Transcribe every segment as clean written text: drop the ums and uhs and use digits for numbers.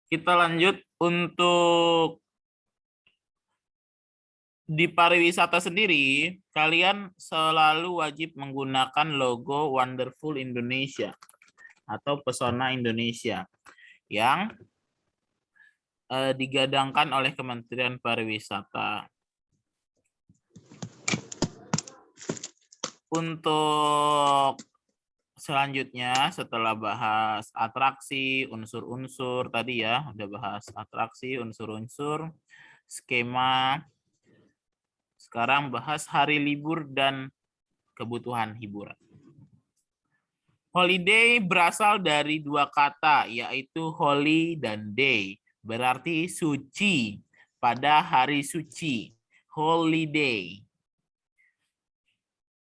Kita lanjut untuk di pariwisata sendiri, kalian selalu wajib menggunakan logo Wonderful Indonesia atau Pesona Indonesia yang digadangkan oleh Kementerian Pariwisata. Untuk selanjutnya, setelah bahas atraksi, unsur-unsur tadi ya, udah bahas atraksi, unsur-unsur, skema. Sekarang bahas hari libur dan kebutuhan hiburan. Holiday berasal dari dua kata, yaitu holy dan day. Berarti suci, pada hari suci. Holiday.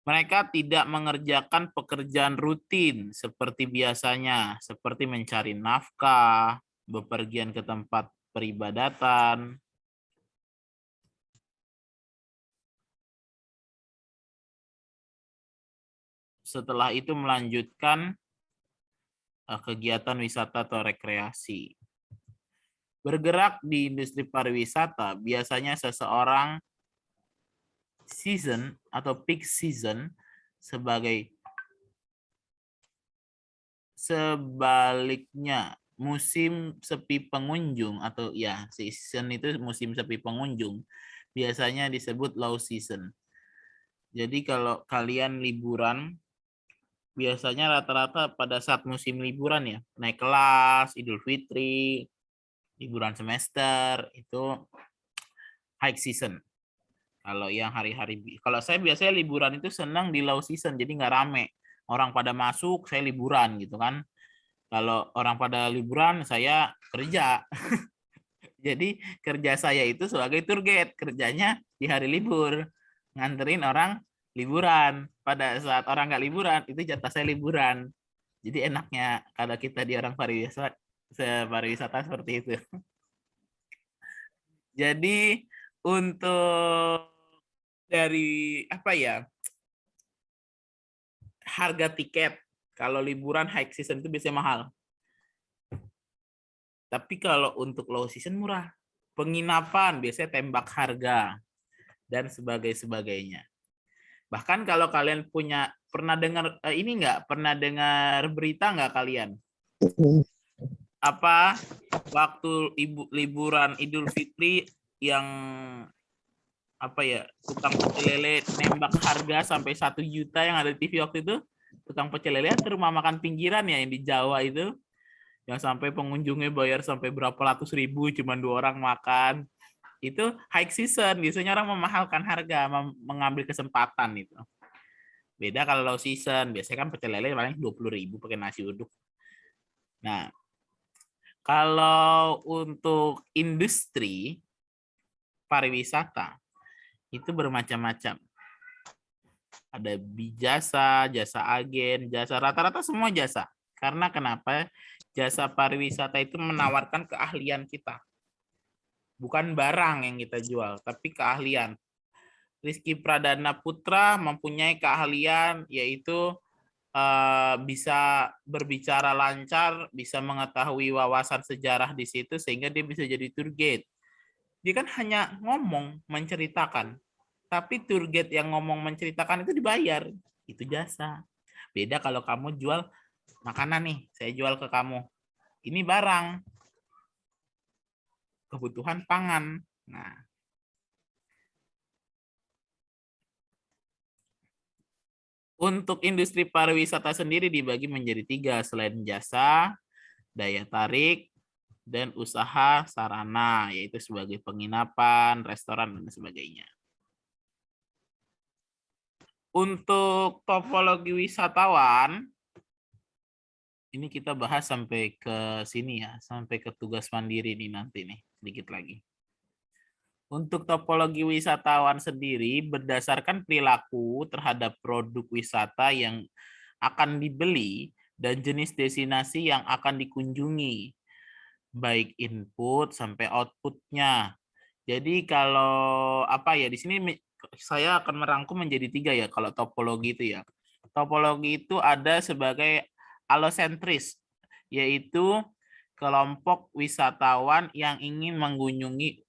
Mereka tidak mengerjakan pekerjaan rutin seperti biasanya, seperti mencari nafkah, bepergian ke tempat peribadatan. Setelah itu melanjutkan kegiatan wisata atau rekreasi. Bergerak di industri pariwisata, biasanya seseorang season atau peak season sebaliknya musim sepi pengunjung atau ya season itu musim sepi pengunjung biasanya disebut low season. Jadi kalau kalian liburan biasanya rata-rata pada saat musim liburan ya, naik kelas, Idul Fitri, liburan semester itu high season. Kalau yang hari-hari, kalau saya biasanya liburan itu senang di low season, jadi nggak rame. Orang pada masuk, saya liburan gitu kan. Kalau orang pada liburan, saya kerja. Jadi kerja saya itu sebagai tour guide, kerjanya di hari libur, nganterin orang liburan. Pada saat orang nggak liburan, itu jatah saya liburan. Jadi enaknya kalau kita di orang pariwisata seperti itu. Jadi untuk dari apa ya harga tiket kalau liburan high season itu biasanya mahal. Tapi kalau untuk low season murah. Penginapan biasanya tembak harga dan sebagainya. Bahkan kalau kalian pernah dengar ini nggak? Pernah dengar berita nggak kalian? Apa waktu liburan Idul Fitri yang apa ya tukang pecel lele nembak harga sampai 1 juta yang ada di TV waktu itu, tukang pecel lele ke rumah makan pinggiran ya yang di Jawa itu, yang sampai pengunjungnya bayar sampai berapa ratus ribu cuma 2 orang makan. Itu high season, biasanya orang memahalkan harga, mengambil kesempatan itu. Beda kalau low season, biasanya kan pecel lele paling 20.000 pakai nasi uduk. Nah, kalau untuk industri pariwisata itu bermacam-macam. Ada jasa, jasa agen, jasa rata-rata semua jasa. Karena kenapa? Jasa pariwisata itu menawarkan keahlian kita. Bukan barang yang kita jual, tapi keahlian. Rizky Pradana Putra mempunyai keahlian yaitu bisa berbicara lancar, bisa mengetahui wawasan sejarah di situ sehingga dia bisa jadi tour guide. Dia kan hanya ngomong, menceritakan. Tapi tour guide yang ngomong menceritakan itu dibayar. Itu jasa. Beda kalau kamu jual makanan nih, saya jual ke kamu. Ini barang, kebutuhan pangan. Nah, untuk industri pariwisata sendiri dibagi menjadi 3 selain jasa, daya tarik, dan usaha sarana, yaitu sebagai penginapan, restoran, dan sebagainya. Untuk topologi wisatawan, ini kita bahas sampai ke sini ya, sampai ke tugas mandiri nih nanti nih, sedikit lagi. Untuk topologi wisatawan sendiri berdasarkan perilaku terhadap produk wisata yang akan dibeli dan jenis destinasi yang akan dikunjungi, baik input sampai outputnya. Jadi kalau apa ya di sini saya akan merangkum menjadi 3 ya kalau topologi itu ya. Topologi itu ada sebagai alosentris, yaitu kelompok wisatawan yang ingin mengunjungi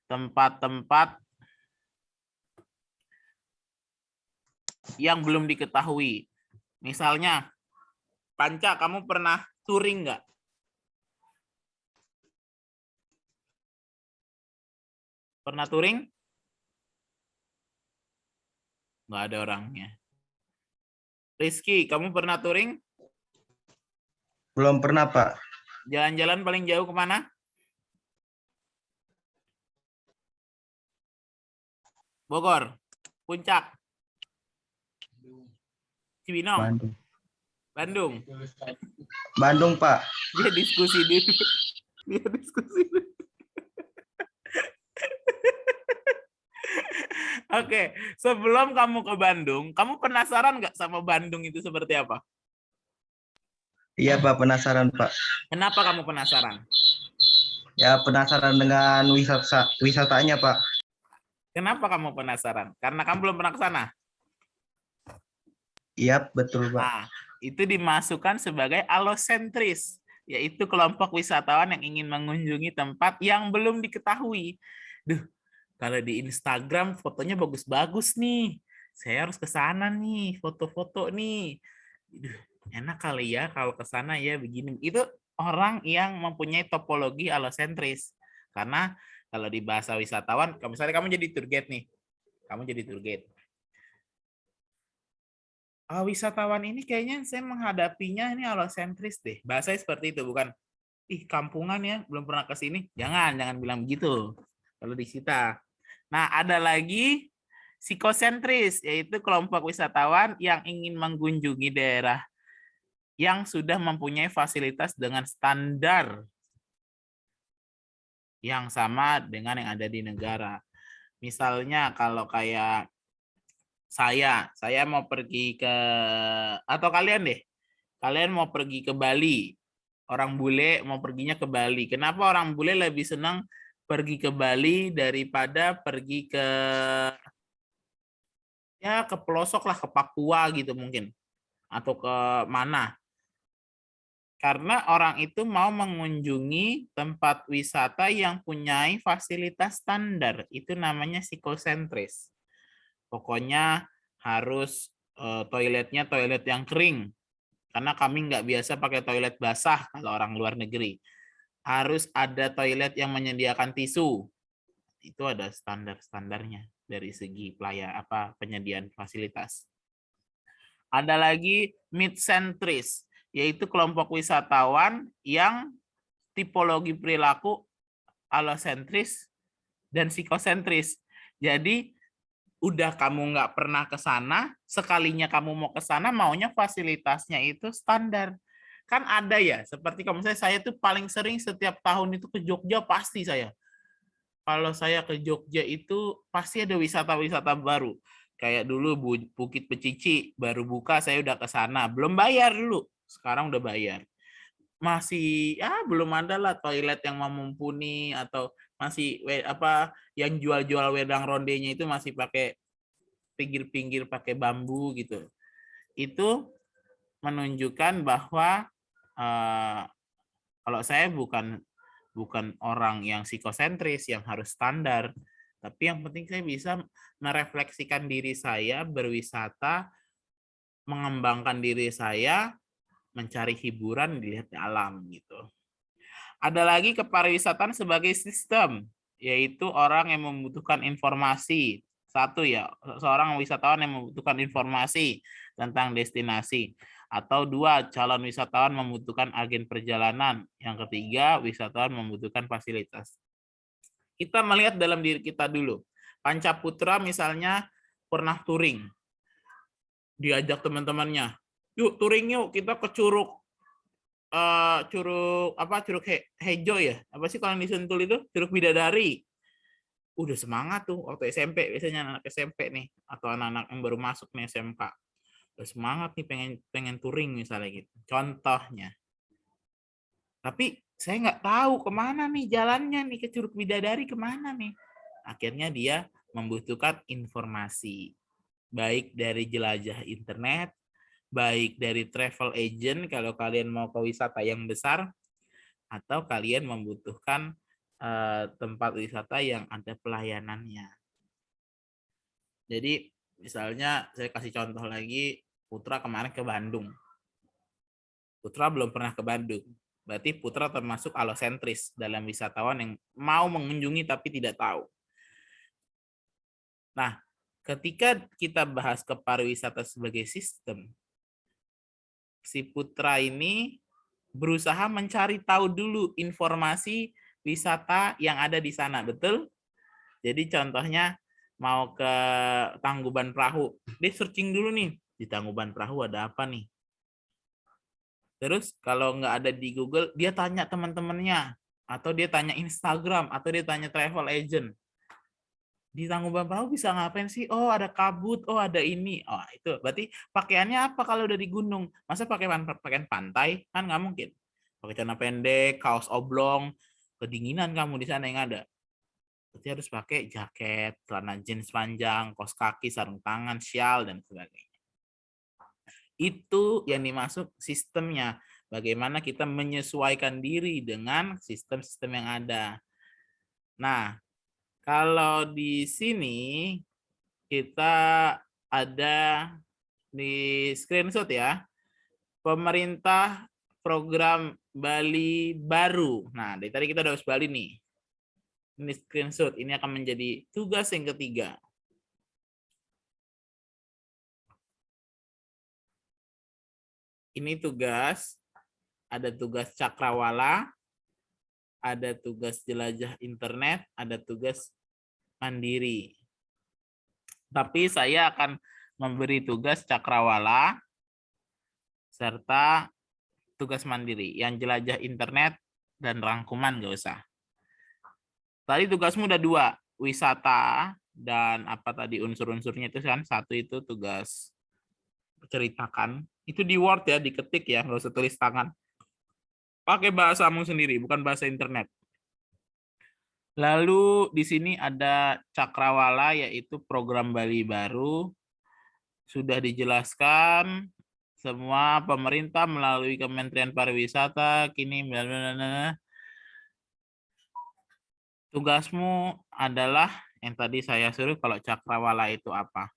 tempat-tempat yang belum diketahui. Misalnya, Panca, kamu pernah touring nggak? Pernah touring? Nggak ada orangnya. Rizky, kamu pernah touring? Belum pernah, Pak. Jalan-jalan paling jauh kemana? Bogor, Puncak, Cibinong, Bandung. Bandung. Bandung, Pak. Dia diskusi dulu. Dia diskusi dulu. Oke, sebelum kamu ke Bandung, kamu penasaran nggak sama Bandung itu seperti apa? Iya, Pak, penasaran, Pak. Kenapa kamu penasaran? Ya, penasaran dengan wisatanya, Pak. Kenapa kamu penasaran? Karena kamu belum pernah ke sana. Iya, betul, Pak. Nah, itu dimasukkan sebagai alosentris, yaitu kelompok wisatawan yang ingin mengunjungi tempat yang belum diketahui. Duh, kalau di Instagram fotonya bagus-bagus nih. Saya harus ke sana nih, foto-foto nih. Duh, enak kali ya kalau ke sana ya begini. Itu orang yang mempunyai topologi alosentris. Karena kalau di bahasa wisatawan, misalnya kamu jadi tour guide nih. Kamu jadi tour guide. Wisatawan ini kayaknya saya menghadapinya ini alosentris deh. Bahasanya seperti itu, bukan ih kampungan ya, belum pernah ke sini. Jangan bilang begitu. Kalau di kita. Nah, ada lagi psikosentris, yaitu kelompok wisatawan yang ingin mengunjungi daerah yang sudah mempunyai fasilitas dengan standar yang sama dengan yang ada di negara. Misalnya kalau kayak saya mau pergi ke, atau kalian deh, kalian mau pergi ke Bali, orang bule mau perginya ke Bali. Kenapa orang bule lebih senang pergi ke Bali daripada pergi ke, ya ke pelosok lah, ke Papua gitu mungkin, atau ke mana? Karena orang itu mau mengunjungi tempat wisata yang punya fasilitas standar. Itu namanya psikosentris. Pokoknya harus toiletnya toilet yang kering. Karena kami nggak biasa pakai toilet basah kalau orang luar negeri. Harus ada toilet yang menyediakan tisu. Itu ada standar-standarnya dari segi penyediaan fasilitas. Ada lagi mid-centris, yaitu kelompok wisatawan yang tipologi perilaku alosentris dan psikosentris. Jadi udah kamu nggak pernah ke sana, sekalinya kamu mau ke sana, maunya fasilitasnya itu standar. Kan ada ya, seperti kalau saya tuh paling sering setiap tahun itu ke Jogja pasti saya. Kalau saya ke Jogja itu pasti ada wisata-wisata baru. Kayak dulu Bukit Pecici baru buka, saya udah ke sana. Belum bayar dulu, sekarang udah bayar. Masih belum ada lah toilet yang mumpuni, atau masih yang jual-jual wedang rondenya itu masih pakai pinggir-pinggir pakai bambu gitu. Itu menunjukkan bahwa kalau saya bukan orang yang psikosentris yang harus standar, tapi yang penting saya bisa merefleksikan diri saya berwisata, mengembangkan diri saya, mencari hiburan, dilihat di alam gitu. Ada lagi kepariwisataan sebagai sistem, yaitu orang yang membutuhkan informasi. Satu ya, seorang wisatawan yang membutuhkan informasi tentang destinasi. Atau dua, calon wisatawan membutuhkan agen perjalanan. Yang ketiga, wisatawan membutuhkan fasilitas. Kita melihat dalam diri kita dulu. Panca Putra misalnya pernah touring. Diajak teman-temannya, yuk touring yuk, kita ke Curug Hejo ya, apa sih kalau di Sentul itu, Curug Bidadari. Udah semangat tuh waktu SMP, biasanya anak SMP nih, atau anak-anak yang baru masuk nih SMK, udah semangat nih pengen touring misalnya gitu contohnya. Tapi saya nggak tahu kemana nih jalannya nih ke Curug Bidadari, kemana nih. Akhirnya dia membutuhkan informasi, baik dari jelajah internet, baik dari travel agent kalau kalian mau ke wisata yang besar, atau kalian membutuhkan tempat wisata yang ada pelayanannya. Jadi misalnya saya kasih contoh lagi, Putra kemarin ke Bandung. Putra belum pernah ke Bandung. Berarti Putra termasuk alosentris dalam wisatawan yang mau mengunjungi tapi tidak tahu. Nah, ketika kita bahas ke pariwisata sebagai sistem, si Putra ini berusaha mencari tahu dulu informasi wisata yang ada di sana, betul? Jadi contohnya mau ke Tangkuban Perahu, dia searching dulu nih, di Tangkuban Perahu ada apa nih? Terus kalau nggak ada di Google, dia tanya teman-temannya, atau dia tanya Instagram, atau dia tanya travel agent. Di Tangkuban Perahu bisa ngapain sih? Oh, ada kabut, oh ada ini. Oh, itu berarti pakaiannya apa kalau udah di gunung? Masa pakai pakaian pantai? Kan nggak mungkin. Pakai celana pendek, kaos oblong, kedinginan kamu di sana yang ada. Berarti harus pakai jaket, celana jeans panjang, kaos kaki, sarung tangan, syal, dan sebagainya. Itu yang dimaksud sistemnya. Bagaimana kita menyesuaikan diri dengan sistem-sistem yang ada. Nah, kalau di sini kita ada di screenshot ya. Pemerintah program Bali baru. Nah, dari tadi kita udah bahas Bali nih. Ini screenshot, ini akan menjadi tugas yang ketiga. Ini tugas, ada tugas cakrawala, ada tugas jelajah internet, ada tugas mandiri. Tapi saya akan memberi tugas cakrawala serta tugas mandiri. Yang jelajah internet dan rangkuman nggak usah. Tadi tugasmu udah 2, wisata dan apa tadi unsur-unsurnya itu kan. 1 itu tugas ceritakan. Itu di Word ya, diketik ya, nggak usah tulis tangan. Pakai bahasamu sendiri, bukan bahasa internet. Lalu di sini ada cakrawala, yaitu program Bali baru. Sudah dijelaskan semua pemerintah melalui Kementerian Pariwisata kini tugasmu adalah yang tadi saya suruh. Kalau cakrawala itu apa?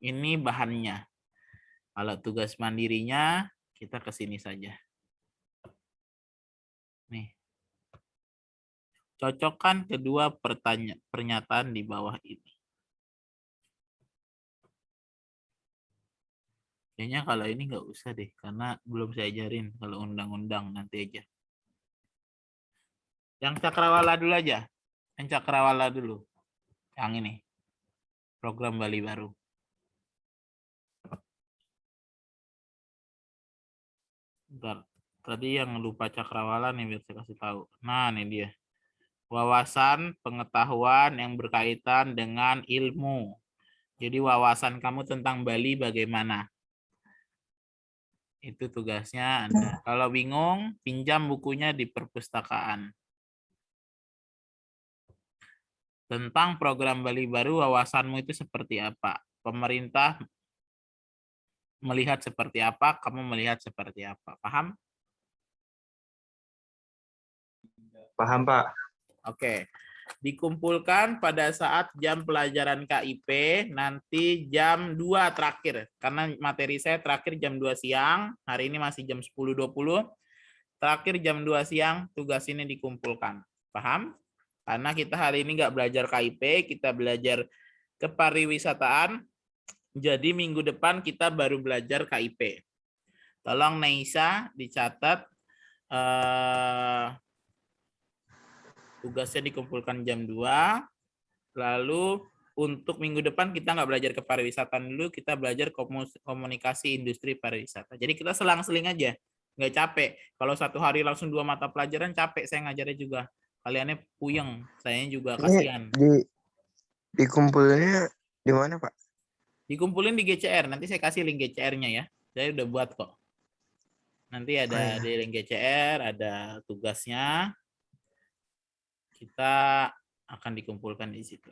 Ini bahannya. Kalau tugas mandirinya kita ke sini saja. Nih. Cocokkan kedua pernyataan di bawah ini. Kayaknya kalau ini nggak usah deh, karena belum saya ajarin. Kalau undang-undang nanti aja. Yang cakrawala dulu aja. Yang cakrawala dulu. Yang ini. Program Bali baru. Bentar. Tadi yang lupa cakrawala nih biar saya kasih tahu. Nah, ini dia. Wawasan pengetahuan yang berkaitan dengan ilmu. Jadi wawasan kamu tentang Bali bagaimana? Itu tugasnya Anda. Kalau bingung, pinjam bukunya di perpustakaan. Tentang program Bali baru, wawasanmu itu seperti apa? Pemerintah melihat seperti apa, kamu melihat seperti apa. Paham? Paham, Pak. Oke. Dikumpulkan pada saat jam pelajaran KIP, nanti jam 2 terakhir. Karena materi saya terakhir jam 2 siang, hari ini masih jam 10.20. Terakhir jam 2 siang, tugas ini dikumpulkan. Paham? Karena kita hari ini nggak belajar KIP, kita belajar kepariwisataan. Jadi minggu depan kita baru belajar KIP. Tolong Neisa dicatat. Tugasnya dikumpulkan jam 2. Lalu untuk minggu depan kita nggak belajar kepariwisataan dulu, kita belajar komunikasi industri pariwisata. Jadi kita selang-seling aja, nggak capek. Kalau 1 hari langsung 2 mata pelajaran capek saya ngajarnya juga. Kaliannya puyeng, saya juga kasihan. Dikumpulinnya di mana, Pak? Dikumpulin di GCR, nanti saya kasih link GCR-nya ya. Saya udah buat kok. Nanti ada di link GCR, ada tugasnya. Kita akan dikumpulkan di situ.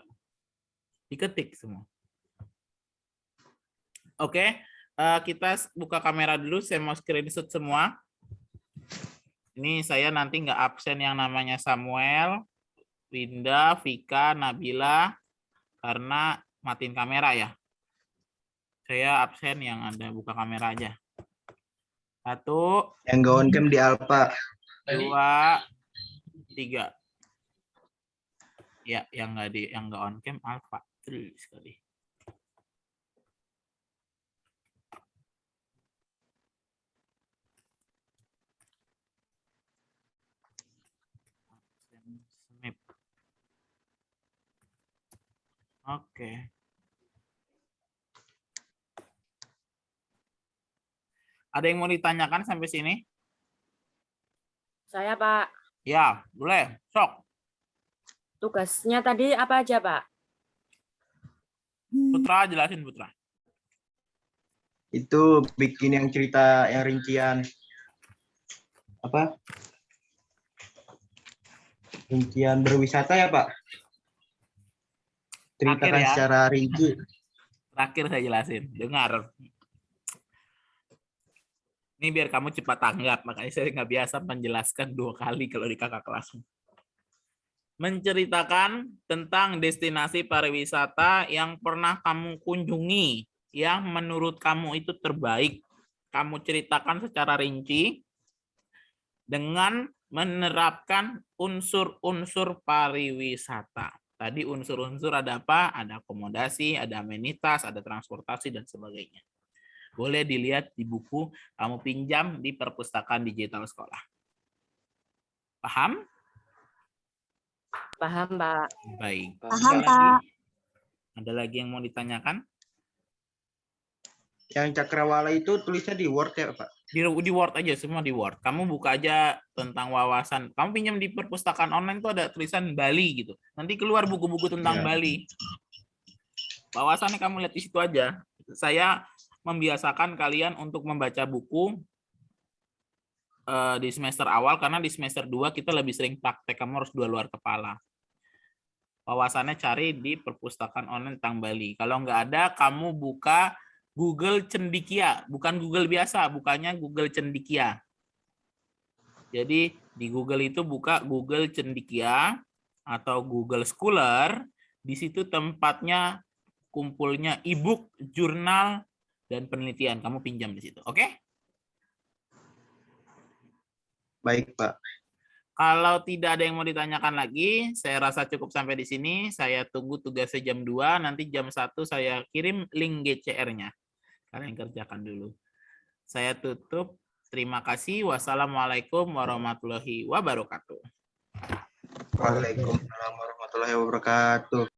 Diketik semua. Oke, kita buka kamera dulu. Saya mau screenshot semua. Ini saya nanti nggak absen yang namanya Samuel, Winda, Vika, Nabila, karena matiin kamera ya. Saya absen yang ada buka kamera aja. 1, Yang nggak on cam di Alpha. 2, 3. Ya, yang nggak on cam Alpha. Terus sekali. Snap. Oke. Ada yang mau ditanyakan sampai sini? Saya, Pak. Ya, boleh. Sok. Tugasnya tadi apa aja, Pak? Putra, jelasin Putra. Itu bikin yang cerita yang rincian apa? Rincian berwisata ya, Pak? Ceritakan Akhir ya. secara rinci. Terakhir saya jelasin. Dengar. Ini biar kamu cepat tanggap. Makanya saya nggak biasa menjelaskan 2 kali kalau di kakak kelas. Menceritakan tentang destinasi pariwisata yang pernah kamu kunjungi, yang menurut kamu itu terbaik. Kamu ceritakan secara rinci dengan menerapkan unsur-unsur pariwisata. Tadi unsur-unsur ada apa? Ada akomodasi, ada amenitas, ada transportasi, dan sebagainya. Boleh dilihat di buku, kamu pinjam di perpustakaan digital sekolah. Paham? Paham, Pak. Baik. Paham, Ada lagi? Ada lagi yang mau ditanyakan? Yang cakrawala itu tulisnya di Word ya, Pak? Di Word aja, semua di Word. Kamu buka aja tentang wawasan. Kamu pinjam di perpustakaan online tuh ada tulisan Bali gitu. Nanti keluar buku-buku tentang Ya. Bali. Wawasannya kamu lihat di situ aja. Saya membiasakan kalian untuk membaca buku di semester awal, karena di semester 2 kita lebih sering praktek. Kamu harus 2 luar kepala. Wawasannya cari di perpustakaan online tentang Bali. Kalau nggak ada, kamu buka Google Cendikia, bukan Google biasa, bukannya Google Cendikia. Jadi di Google itu buka Google Cendikia atau Google Scholar, di situ tempatnya kumpulnya e-book, jurnal, dan penelitian. Kamu pinjam di situ, oke? Baik, Pak. Kalau tidak ada yang mau ditanyakan lagi, saya rasa cukup sampai di sini. Saya tunggu tugasnya jam 2, nanti jam 1 saya kirim link GCR-nya. Kalian kerjakan dulu. Saya tutup. Terima kasih. Wassalamualaikum warahmatullahi wabarakatuh. Waalaikumsalam warahmatullahi wabarakatuh.